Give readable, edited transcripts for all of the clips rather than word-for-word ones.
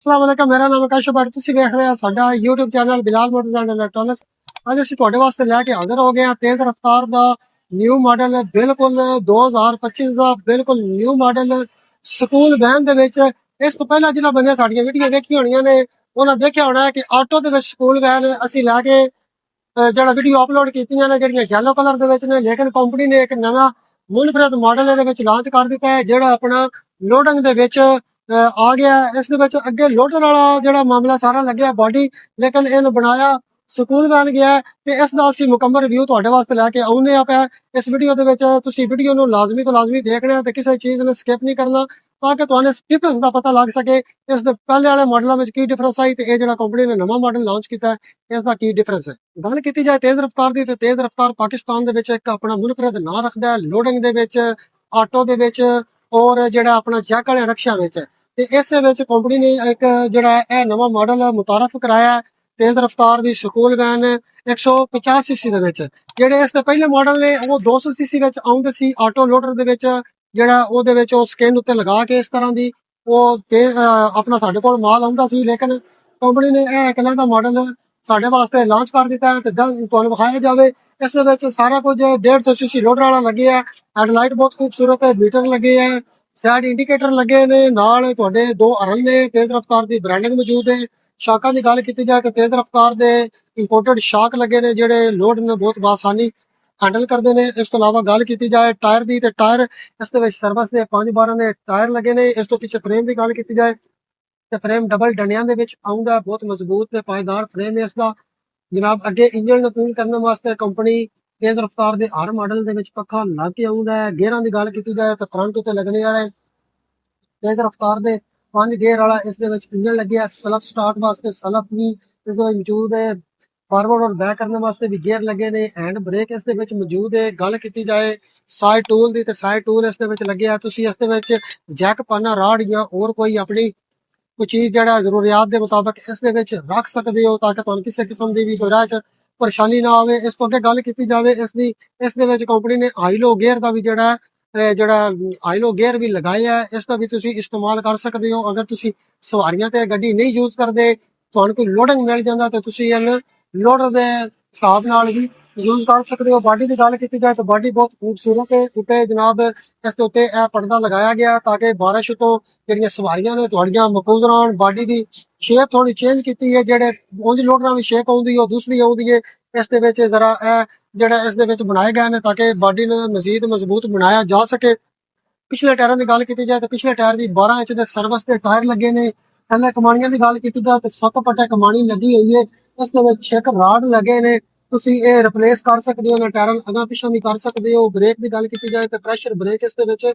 अस्सलाम वालेकुम, मेरा नाम आकाश भट्ट। ਤੁਸੀਂ ਵੇਖ ਰਹੇ ਹੋ ਸਾਡਾ YouTube channel Bilal motors and electronics. ਅੱਜ ਅਸੀਂ ਤੁਹਾਡੇ ਵਾਸਤੇ ਲੈ ਕੇ ਹਾਜ਼ਰ ਹੋ ਗਏ ਹਾਂ ਤੇਜ਼ ਰਫ਼ਤਾਰ ਦਾ ਨਿਊ ਮਾਡਲ, ਬਿਲਕੁਲ 2025 ਦਾ ਬਿਲਕੁਲ ਨਿਊ ਮਾਡਲ ਸਕੂਲ ਵੈਨ ਦੇ ਵਿੱਚ। ਇਸ ਤੋਂ ਪਹਿਲਾਂ ਜਿਹਨਾਂ ਬੰਦਿਆਂ ਸਾਡੀਆਂ ਵੀਡੀਓ ਵੇਖੀ ਹੋਣੀਆਂ ਨੇ ਉਹਨਾਂ ਦੇਖਿਆ ਹੋਣਾ ਹੈ ਕਿ ਆਟੋ ਦੇ ਵਿੱਚ ਸਕੂਲ ਵੈਨ ਅਸੀਂ ਲੈ ਕੇ ਜਿਹੜਾ ਵੀਡੀਓ ਅਪਲੋਡ ਕੀਤੀਆਂ ਨੇ, ਜਿਹੜੀਆਂ ਯੈਲੋ ਕਲਰ ਦੇ ਵਿੱਚ ਨੇ। ਲੇਕਿਨ ਕੰਪਨੀ ਨੇ ਇੱਕ ਨਵਾਂ ਮੁਨਫਰਦ ਮਾਡਲ ਇਹਦੇ ਵਿੱਚ ਲਾਂਚ ਕਰ ਦਿੱਤਾ ਹੈ, ਜਿਹੜਾ ਆਪਣਾ ਲੋਡਿੰਗ ਦੇ ਵਿੱਚ ਆ ਗਿਆ। ਇਸ ਦੇ ਵਿੱਚ ਅੱਗੇ ਲੋਡਰ ਵਾਲਾ ਜਿਹੜਾ ਮਾਮਲਾ ਸਾਰਾ ਲੱਗਿਆ ਬਾਡੀ, ਲੇਕਿਨ ਇਹਨੂੰ ਬਣਾਇਆ ਸਕੂਲ ਵੈਨ ਗਿਆ ਤੇ ਇਸ ਦਾ ਅਸੀਂ ਮੁਕੰਮਲ ਰਿਵਿਊ ਤੁਹਾਡੇ ਵਾਸਤੇ ਲੈ ਕੇ ਆਉਂਦੇ ਆ ਪਿਆ ਇਸ ਵੀਡੀਓ ਦੇ ਵਿੱਚ। ਤੁਸੀਂ ਵੀਡੀਓ ਨੂੰ ਲਾਜ਼ਮੀ ਤੋਂ ਲਾਜ਼ਮੀ ਦੇਖਣਾ ਤੇ ਕਿਸੇ ਚੀਜ਼ ਨੂੰ ਸਕਿਪ ਨਹੀਂ ਕਰਨਾ, ਤਾਂ ਕਿ ਤੁਹਾਨੂੰ ਡਿਫਰੈਂਸ ਦਾ ਪਤਾ ਲੱਗ ਸਕੇ ਇਸ ਦੇ ਪਹਿਲੇ ਵਾਲੇ ਮਾਡਲਾਂ ਵਿੱਚ ਕੀ ਡਿਫਰੈਂਸ ਆਈ ਤੇ ਇਹ ਜਿਹੜਾ ਕੰਪਨੀ ਨੇ ਨਵਾਂ ਮਾਡਲ ਲਾਂਚ ਕੀਤਾ ਇਸ ਦਾ ਕੀ ਡਿਫਰੈਂਸ ਹੈ। ਗੱਲ ਕੀਤੀ ਜਾਏ ਤੇਜ਼ ਰਫ਼ਤਾਰ ਦੀ, ਤੇ ਤੇਜ਼ ਰਫ਼ਤਾਰ ਪਾਕਿਸਤਾਨ ਦੇ ਵਿੱਚ ਇੱਕ ਆਪਣਾ ਮੁਨਫਰਦ ਨਾਂ ਰੱਖਦਾ ਹੈ ਲੋਡਿੰਗ ਦੇ ਵਿੱਚ, ਆਟੋ ਦੇ ਵਿੱਚ ਔਰ ਜਿਹੜਾ ਆਪਣਾ ਜੈਕ ਵਾਲੇ ਰਕਸ਼ਿਆਂ ਵਿੱਚ। ਤੇ ਇਸ ਵਿੱਚ ਕੰਪਨੀ ਨੇ ਇੱਕ ਜਿਹੜਾ ਇਹ ਨਵਾਂ ਮਾਡਲ ਮੁਤਾਰਫ ਕਰਾਇਆ ਤੇਜ਼ ਰਫ਼ਤਾਰ ਦੀ ਸਕੂਲ ਵੈਨ 150 ਸੀਸੀ ਦੇ ਵਿੱਚ। ਜਿਹੜੇ ਇਸ ਦੇ ਪਹਿਲੇ ਮਾਡਲ ਨੇ ਉਹ 200 ਸੀਸੀ ਵਿੱਚ ਆਉਂਦੇ ਸੀ ਆਟੋ ਲੋਡਰ ਦੇ ਵਿੱਚ, ਜਿਹੜਾ ਉਹਦੇ ਵਿੱਚ ਉਹ ਸਕਿਨ ਉੱਤੇ ਲਗਾ ਕੇ ਇਸ ਤਰ੍ਹਾਂ ਦੀ ਉਹ ਤੇ ਆਪਣਾ ਸਾਡੇ ਕੋਲ ਮਾਲ ਆਉਂਦਾ ਸੀ। ਲੇਕਿਨ ਕੰਪਨੀ ਨੇ ਇਹ ਇਕੱਲਾ ਦਾ ਮਾਡਲ ਸਾਡੇ ਵਾਸਤੇ ਲਾਂਚ ਕਰ ਦਿੱਤਾ ਤੇ ਤੁਹਾਨੂੰ ਵਿਖਾਇਆ ਜਾਵੇ। ਇਸ ਦੇ ਵਿੱਚ ਸਾਰਾ ਕੁਝ 150 ਸੀਸੀ ਲੋਡਰ ਵਾਲਾ ਲੱਗੇ ਹੈ। ਹੈਡਲਾਈਟ ਬਹੁਤ ਖੂਬਸੂਰਤ ਹੈ, ਮੀਟਰ ਲੱਗੇ ਹੈ, ਸਾਈਡ ਇੰਡੀਕੇਟਰ ਲੱਗੇ ਨੇ, ਨਾਲ ਤੁਹਾਡੇ 2 ਹਰਨ ਨੇ। ਤੇਜ਼ ਰਫ਼ਤਾਰ ਦੀ ਬ੍ਰਾਂਡਿੰਗ ਮੌਜੂਦ ਹੈ। ਸ਼ਾਕਾਂ ਦੀ ਗੱਲ ਕੀਤੀ ਜਾਏ ਤਾਂ ਤੇਜ਼ ਰਫ਼ਤਾਰ ਦੇ ਇੰਪੋਰਟਡ ਸ਼ਾਕ ਲੱਗੇ ਨੇ, ਜਿਹੜੇ ਲੋਡ ਨੂੰ ਬਹੁਤ ਬਾਸਾਨੀ ਹੈਂਡਲ ਕਰਦੇ ਨੇ। ਇਸ ਤੋਂ ਇਲਾਵਾ ਗੱਲ ਕੀਤੀ ਜਾਏ ਟਾਇਰ ਦੀ, ਤੇ ਟਾਇਰ ਇਸ ਦੇ ਵਿੱਚ ਸਰਵਿਸ ਦੇ 512 ਦੇ ਟਾਇਰ ਲੱਗੇ ਨੇ। ਇਸ ਤੋਂ ਪਿੱਛੇ ਫਰੇਮ ਦੀ ਗੱਲ ਕੀਤੀ ਜਾਏ ਤੇ ਫਰੇਮ ਡਬਲ ਡੰਡਿਆਂ ਦੇ ਵਿੱਚ ਆਉਂਦਾ, ਬਹੁਤ ਮਜ਼ਬੂਤ ਤੇ ਪਾਏਦਾਰ ਫਰੇਮ ਹੈ ਇਸ ਦਾ ਜਨਾਬ। ਅੱਗੇ ਇੰਜਨ ਨੂੰ ਕੂਲ ਕਰਨ ਵਾਸਤੇ ਕੰਪਨੀ ਤੇਜ਼ ਰਫ਼ਤਾਰ ਦੇ ਹਰ ਮਾਡਲ ਦੇ ਵਿੱਚ ਪੱਖਾ ਲੱਗ ਕੇ ਆਉਂਦਾ ਹੈ। ਗੇਅਰਾਂ ਦੀ ਗੱਲ ਕੀਤੀ ਜਾਏ ਤਾਂ ਫਰੰਟ ਉੱਤੇ ਲੱਗਣੇ ਵਾਲੇ ਤੇਜ਼ ਰਫ਼ਤਾਰ ਦੇ 5 ਗੇਅਰ ਵਾਲਾ ਇਸ ਦੇ ਵਿੱਚ ਇੰਜਨ ਲੱਗਿਆ। ਸੈਲਫ ਸਟਾਰਟ ਵਾਸਤੇ ਸੈਲਫ ਵੀ ਇਸ ਦੇ ਵਿੱਚ ਮੌਜੂਦ ਹੈ। ਫਾਰਵਰਡ ਔਰ ਬੈਕ ਕਰਨ ਵਾਸਤੇ ਵੀ ਗੇਅਰ ਲੱਗੇ ਨੇ। ਹੈਂਡ ਬ੍ਰੇਕ ਇਸ ਦੇ ਵਿੱਚ ਮੌਜੂਦ ਹੈ। ਗੱਲ ਕੀਤੀ ਜਾਏ ਸਾਈਡ ਟੂਲ ਦੀ, ਤੇ ਸਾਈਡ ਟੂਲ ਇਸ ਦੇ ਵਿੱਚ ਲੱਗਿਆ। ਤੁਸੀਂ ਇਸ ਦੇ ਵਿੱਚ ਜੈਕ ਪਾਨਾ ਰਾਡ ਜਾਂ ਹੋਰ ਕੋਈ ਆਪਣੀ ਕੋਈ ਚੀਜ਼ ਜਿਹੜਾ ਜ਼ਰੂਰੀਆਤ ਦੇ ਮੁਤਾਬਕ ਇਸ ਦੇ ਵਿੱਚ ਰੱਖ ਸਕਦੇ ਹੋ, ਤਾਂ ਕਿ ਤੁਹਾਨੂੰ ਕਿਸੇ ਕਿਸਮ ਦੀ ਵੀ ਕੋਈ ਰਾਹ 'ਚ ਪਰੇਸ਼ਾਨੀ ਨਾ ਆਵੇ। ਇਸ ਤੋਂ ਅੱਗੇ ਗੱਲ ਕੀਤੀ ਜਾਵੇ ਇਸ ਦੇ ਵਿੱਚ ਕੰਪਨੀ ਨੇ ਹਾਈ ਲੋ ਗੇਅਰ ਦਾ ਵੀ ਜਿਹੜਾ ਹਾਈ ਲੋ ਗੇਅਰ ਵੀ ਲਗਾਇਆ ਹੈ। ਇਸ ਦਾ ਵੀ ਤੁਸੀਂ ਇਸਤੇਮਾਲ ਕਰ ਸਕਦੇ ਹੋ। ਅਗਰ ਤੁਸੀਂ ਸਵਾਰੀਆਂ ਤੇ ਗੱਡੀ ਨਹੀਂ ਯੂਜ਼ ਕਰਦੇ, ਤੁਹਾਨੂੰ ਕੋਈ ਲੋਡਿੰਗ ਮਿਲ ਜਾਂਦਾ ਤੇ ਤੁਸੀਂ ਇਹਨੂੰ ਲੋਡਰ ਦੇ ਹਿਸਾਬ ਨਾਲ ਵੀ ਯੂਜ਼ ਕਰ ਸਕਦੇ ਹੋ। ਬਾਡੀ ਦੀ ਗੱਲ ਕੀਤੀ ਜਾਏ ਤਾਂ ਬਾਡੀ ਬਹੁਤ ਖੂਬਸੂਰਤ ਹੈ। ਉੱਤੇ ਜਨਾਬ ਇਸ ਦੇ ਉੱਤੇ ਇਹ ਪਰਦਾ ਲਗਾਇਆ ਗਿਆ ਤਾਂ ਕਿ ਬਾਰਿਸ਼ ਤੋਂ ਜਿਹੜੀਆਂ ਸਵਾਰੀਆਂ ਨੇ ਤੁਹਾਡੀਆਂ ਮਹਿਫੂਜ਼ ਰਹਿਣ। ਬਾਡੀ ਦੀ ਸ਼ੇਪ ਥੋੜੀ ਚੇਂਜ ਕੀਤੀ ਹੈ, ਜਿਹੜੇ ਉਂਝ ਲੋਡਰਾਂ ਦੀ ਸ਼ੇਪ ਆਉਂਦੀ ਹੈ ਉਹ ਦੂਸਰੀ ਆਉਂਦੀ ਹੈ। ਇਸ ਦੇ ਵਿੱਚ ਜ਼ਰਾ ਇਹ ਜਿਹੜਾ ਇਸ ਦੇ ਵਿੱਚ ਬਣਾਏ ਗਏ ਨੇ ਤਾਂ ਕਿ ਬਾਡੀ ਨੂੰ ਮਜ਼ੀਦ ਮਜ਼ਬੂਤ ਬਣਾਇਆ ਜਾ ਸਕੇ। ਪਿਛਲੇ ਟਾਇਰਾਂ ਦੀ ਗੱਲ ਕੀਤੀ ਜਾਏ ਤਾਂ ਪਿਛਲੇ ਟਾਇਰ ਵੀ 12 ਇੰਚ ਦੇ ਸਰਵਿਸ ਦੇ ਟਾਇਰ ਲੱਗੇ ਨੇ। ਥੱਲੇ ਕਮਾਣੀਆਂ ਦੀ ਗੱਲ ਕੀਤੀ ਜਾਏ ਤਾਂ 7 ਪੱਟੇ ਕਮਾਣੀ ਲੱਗੀ ਹੋਈ ਹੈ। ਇਸ ਦੇ ਵਿੱਚ 6 ਰਾਡ ਲੱਗੇ ਨੇ, ਤੁਸੀਂ ਇਹ ਰਿਪਲੇਸ ਕਰ ਸਕਦੇ ਹੋ ਨਾ, ਟਾਇਰਾਂ ਅਗਾਂ ਪਿੱਛੋਂ ਵੀ ਕਰ ਸਕਦੇ ਹੋ। ਬ੍ਰੇਕ ਦੀ ਗੱਲ ਕੀਤੀ ਜਾਏ ਤਾਂ ਪ੍ਰੈਸ਼ਰ ਬ੍ਰੇਕ ਇਸ ਦੇ ਵਿੱਚ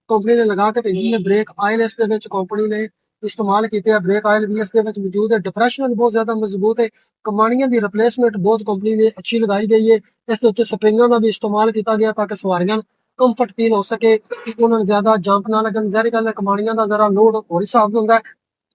ਕੰਪਨੀ ਨੇ ਲਗਾ ਕੇ ਭੇਜੀ ਹੈ। ਬ੍ਰੇਕ ਆਇਲ ਇਸ ਦੇ ਵਿੱਚ ਕੰਪਨੀ ਨੇ ਇਸਤੇਮਾਲ ਕੀਤੇ ਆ। ਬ੍ਰੇਕ ਆਇਲ ਵੀ ਇਸ ਦੇ ਵਿੱਚ ਮੌਜੂਦ ਹੈ। ਡਿਫਰੈਂਸ਼ੀਅਲ ਬਹੁਤ ਜ਼ਿਆਦਾ ਮਜ਼ਬੂਤ ਹੈ। ਕਮਾਣੀਆਂ ਦੀ ਰਿਪਲੇਸਮੈਂਟ ਬਹੁਤ ਕੰਪਨੀ ਨੇ ਅੱਛੀ ਲਗਾਈ ਗਈ ਹੈ। ਇਸ ਦੇ ਉੱਤੇ ਸਪਰਿੰਗਾਂ ਦਾ ਵੀ ਇਸਤੇਮਾਲ ਕੀਤਾ ਗਿਆ ਤਾਂ ਕਿ ਸਵਾਰੀਆਂ ਕੰਫਰਟ ਫੀਲ ਹੋ ਸਕੇ, ਉਹਨਾਂ ਨੂੰ ਜ਼ਿਆਦਾ ਜੰਪ ਨਾ ਲੱਗਣ। ਜ਼ਾਹਿਰ ਗੱਲ ਹੈ ਕਮਾਣੀਆਂ ਦਾ ਜ਼ਰਾ ਲੋਡ ਹੋਰ ਹਿਸਾਬ ਦਾ ਹੁੰਦਾ ਹੈ,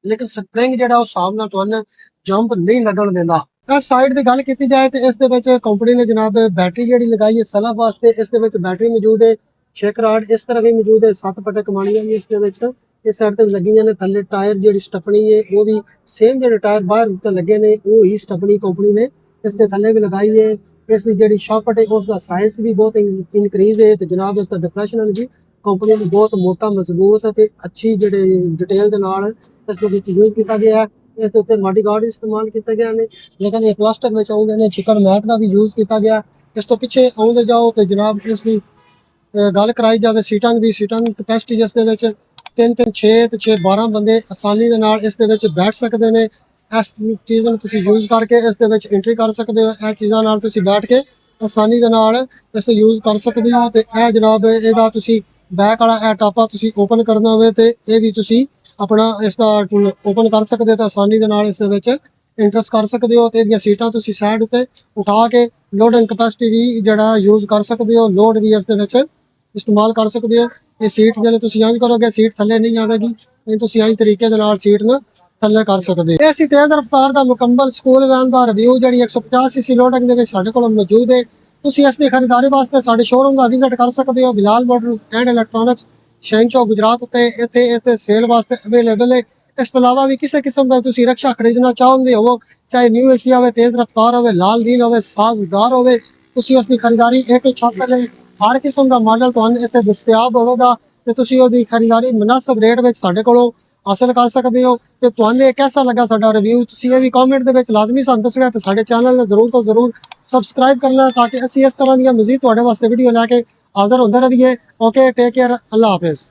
ਲੇਕਿਨ ਸਪਰਿੰਗ ਜਿਹੜਾ ਉਹ ਹਿਸਾਬ ਨਾਲ ਤੁਹਾਨੂੰ ਜੰਪ ਨਹੀਂ ਲੱਗਣ ਦਿੰਦਾ। ਇਸ ਸਾਈਡ ਦੀ ਗੱਲ ਕੀਤੀ ਜਾਏ ਤੇ ਇਸ ਦੇ ਵਿੱਚ ਕੰਪਨੀ ਨੇ ਜਨਾਬ ਬੈਟਰੀ ਜਿਹੜੀ ਲਗਾਈ ਹੈ ਸੈਲਫ ਵਾਸਤੇ। ਇਸ ਦੇ ਵਿੱਚ ਬੈਟਰੀ ਮੌਜੂਦ ਹੈ। 6 ਰਾਡ ਇਸ ਤਰ੍ਹਾਂ ਵੀ ਮੌਜੂਦ ਹੈ। 7 ਪੱਟੇ ਕਮਾਣੀਆਂ ਵੀ ਇਸ ਦੇ ਵਿੱਚ ਇਸ ਸਾਈਡ ਤੇ ਲੱਗੀਆਂ ਨੇ। ਥੱਲੇ ਟਾਇਰ ਜਿਹੜੀ ਸਟੱਪਣੀ ਹੈ ਉਹ ਵੀ ਸੇਮ ਜਿਹੜੇ ਟਾਇਰ ਬਾਹਰ ਉੱਤੇ ਲੱਗੇ ਨੇ ਉਹ ਹੀ ਸਟੱਪਣੀ ਕੰਪਨੀ ਨੇ ਇਸ ਦੇ ਥੱਲੇ ਵੀ ਲਗਾਈ ਹੈ। ਇਸ ਦੀ ਜਿਹੜੀ ਸ਼ਾਫਟ ਹੈ ਉਸ ਦਾ ਸਾਈਜ਼ ਵੀ ਬਹੁਤ ਇਨਕਰੀਜ਼ ਹੈ ਤੇ ਜਨਾਬ ਇਸ ਦਾ ਡਿਫਰੈਂਸ਼ੀਅਲ ਵੀ ਕੰਪਨੀ ਨੇ ਬਹੁਤ ਮੋਟਾ ਮਜ਼ਬੂਤ ਤੇ ਅੱਛੀ ਜਿਹੜੇ ਡਿਟੇਲ ਦੇ ਨਾਲ ਇਸ ਦੇ ਵਿੱਚ ਯੂਜ਼ ਕੀਤਾ ਗਿਆ ਹੈ। ਇਸ ਦੇ ਉੱਤੇ ਮਾਡੀ ਗਾਰਡ ਇਸਤੇਮਾਲ ਕੀਤਾ ਗਿਆ ਨੇ, ਲੇਕਿਨ ਇਹ ਪਲਾਸਟਿਕ ਵਿੱਚ ਆਉਂਦੇ ਨੇ। ਚਿਕਨ ਮੈਟ ਦਾ ਵੀ ਯੂਜ਼ ਕੀਤਾ ਗਿਆ। ਇਸ ਤੋਂ ਪਿੱਛੇ ਆਉਂਦੇ ਜਾਓ ਤੇ ਜਨਾਬ ਇਸ ਦੀ ਗੱਲ ਕਰਾਈ ਜਾਵੇ ਸੀਟਾਂ ਦੀ, ਸੀਟਾਂ ਕਪੈਸਿਟੀ ਜਿਸ ਦੇ ਵਿੱਚ 3 3 6 ਤੇ 6 12 ਬੰਦੇ ਆਸਾਨੀ ਦੇ ਨਾਲ ਇਸ ਦੇ ਵਿੱਚ ਬੈਠ ਸਕਦੇ ਨੇ। ਇਸ ਚੀਜ਼ ਨੂੰ ਤੁਸੀਂ ਯੂਜ਼ ਕਰਕੇ ਇਸ ਦੇ ਵਿੱਚ ਐਂਟਰੀ ਕਰ ਸਕਦੇ ਹੋ। ਇਹ ਚੀਜ਼ਾਂ ਨਾਲ ਤੁਸੀਂ ਬੈਠ ਕੇ ਆਸਾਨੀ ਦੇ ਨਾਲ ਇਸ ਨੂੰ ਯੂਜ਼ ਕਰ ਸਕਦੇ ਹੋ। ਤੇ ਇਹ ਜਨਾਬ ਇਹਦਾ ਤੁਸੀਂ ਬੈਕ ਵਾਲਾ ਇਹ ਟਾਪਾ ਤੁਸੀਂ ਓਪਨ ਕਰਨਾ ਹੋਵੇ ਤੇ ਇਹ ਵੀ ਤੁਸੀਂ ਆਪਣਾ ਇਸ ਦਾ ਓਪਨ ਕਰ ਸਕਦੇ ਹੋ ਤਾਂ ਆਸਾਨੀ ਦੇ ਨਾਲ ਇਸ ਦੇ ਵਿੱਚ ਇੰਟਰਸ ਕਰ ਸਕਦੇ ਹੋ। ਤੇ ਇਹਦੀਆਂ ਸੀਟਾਂ ਤੁਸੀਂ ਸਾਈਡ ਉੱਤੇ ਉਠਾ ਕੇ ਲੋਡਿੰਗ ਕਪੈਸਿਟੀ ਵੀ ਜਿਹੜਾ ਯੂਜ਼ ਕਰ ਸਕਦੇ ਹੋ, ਲੋਡ ਵੀ ਇਸ ਦੇ ਵਿੱਚ ਇਸਤੇਮਾਲ ਕਰ ਸਕਦੇ ਹੋ। ਇਹ ਸੀਟ ਜਦੋਂ ਤੁਸੀਂ ਇੰਜ ਕਰੋਗੇ ਸੀਟ ਥੱਲੇ ਨਹੀਂ ਆਵੇਗੀ, ਇਹ ਤੁਸੀਂ ਇੰਜ ਤਰੀਕੇ ਦੇ ਨਾਲ ਸੀਟ ਨੂੰ ਥੱਲੇ ਕਰ ਸਕਦੇ ਹੋ। ਇਹ ਸੀ ਤੇਜ਼ ਰਫ਼ਤਾਰ ਦਾ ਮੁਕੰਮਲ ਸਕੂਲ ਵੈਨ ਦਾ ਰਿਵਿਊ, ਜਿਹੜੀ 150 ਸੀਸੀ ਲੋਡਿੰਗ ਦੇ ਵਿੱਚ ਸਾਡੇ ਕੋਲ ਮੌਜੂਦ ਹੈ। ਤੁਸੀਂ ਇਸ ਦੀ ਖਰੀਦਦਾਰੀ ਵਾਸਤੇ ਸਾਡੇ ਸ਼ੋਰੂਮ ਦਾ ਵਿਜ਼ਿਟ ਕਰ ਸਕਦੇ ਹੋ। ਬਿਲਾਲ ਮੋਟਰਸ ਐਂਡ ਇਲੈਕਟ੍ਰੋਨਿਕਸ ਸ਼ਹਿਨਚੌਕ ਗੁਜਰਾਤ ਉੱਤੇ ਇੱਥੇ ਸੇਲ ਵਾਸਤੇ ਅਵੇਲੇਬਲ ਹੈ। ਇਸ ਤੋਂ ਇਲਾਵਾ ਵੀ ਕਿਸੇ ਕਿਸਮ ਦਾ ਤੁਸੀਂ ਰਕਸ਼ਾ ਖਰੀਦਣਾ ਚਾਹੁੰਦੇ ਹੋ, ਚਾਹੇ ਨਿਊ ਏਸ਼ੀਆ ਹੋਵੇ, ਤੇਜ਼ ਰਫ਼ਤਾਰ ਹੋਵੇ, ਲਾਲ ਦੀਨ ਹੋਵੇ, ਸਾਜ਼ਗਾਰ ਹੋਵੇ, ਤੁਸੀਂ ਉਸ ਦੀ ਖਰੀਦਾਰੀ ਇੱਕ ਛੱਤ ਥੱਲੇ ਹਰ ਕਿਸਮ ਦਾ ਮਾਡਲ ਤੁਹਾਨੂੰ ਇੱਥੇ ਦਸਤਿਆਬ ਹੋਵੇਗਾ ਤੇ ਤੁਸੀਂ ਉਹਦੀ ਖਰੀਦਾਰੀ ਮੁਨਾਸਬ ਰੇਟ ਵਿੱਚ ਸਾਡੇ ਕੋਲੋਂ ਹਾਸਲ ਕਰ ਸਕਦੇ ਹੋ। ਤੇ ਤੁਹਾਨੂੰ ਇਹ ਕੈਸਾ ਲੱਗਾ ਸਾਡਾ ਰਿਵਿਊ, ਤੁਸੀਂ ਇਹ ਵੀ ਕਮੈਂਟ ਦੇ ਵਿੱਚ ਲਾਜ਼ਮੀ ਸਾਨੂੰ ਦੱਸਣਾ ਤੇ ਸਾਡੇ ਚੈਨਲ ਨੂੰ ਜ਼ਰੂਰ ਤੋਂ ਜ਼ਰੂਰ ਸਬਸਕ੍ਰਾਈਬ ਕਰਨਾ ਤਾਂ ਕਿ ਅਸੀਂ ਇਸ ਤਰ੍ਹਾਂ ਦੀਆਂ ਮਜ਼ੀਦ ਤੁਹਾਡੇ ਵਾਸਤੇ ਵੀਡੀਓ ਲੈ ਕੇ ਹਾਜ਼ਰ ਹੁੰਦੇ ਰਹੀਏ। ਓਕੇ, ਟੇਕ ਕੇਅਰ, ਅੱਲਾ ਹਾਫਿਜ਼।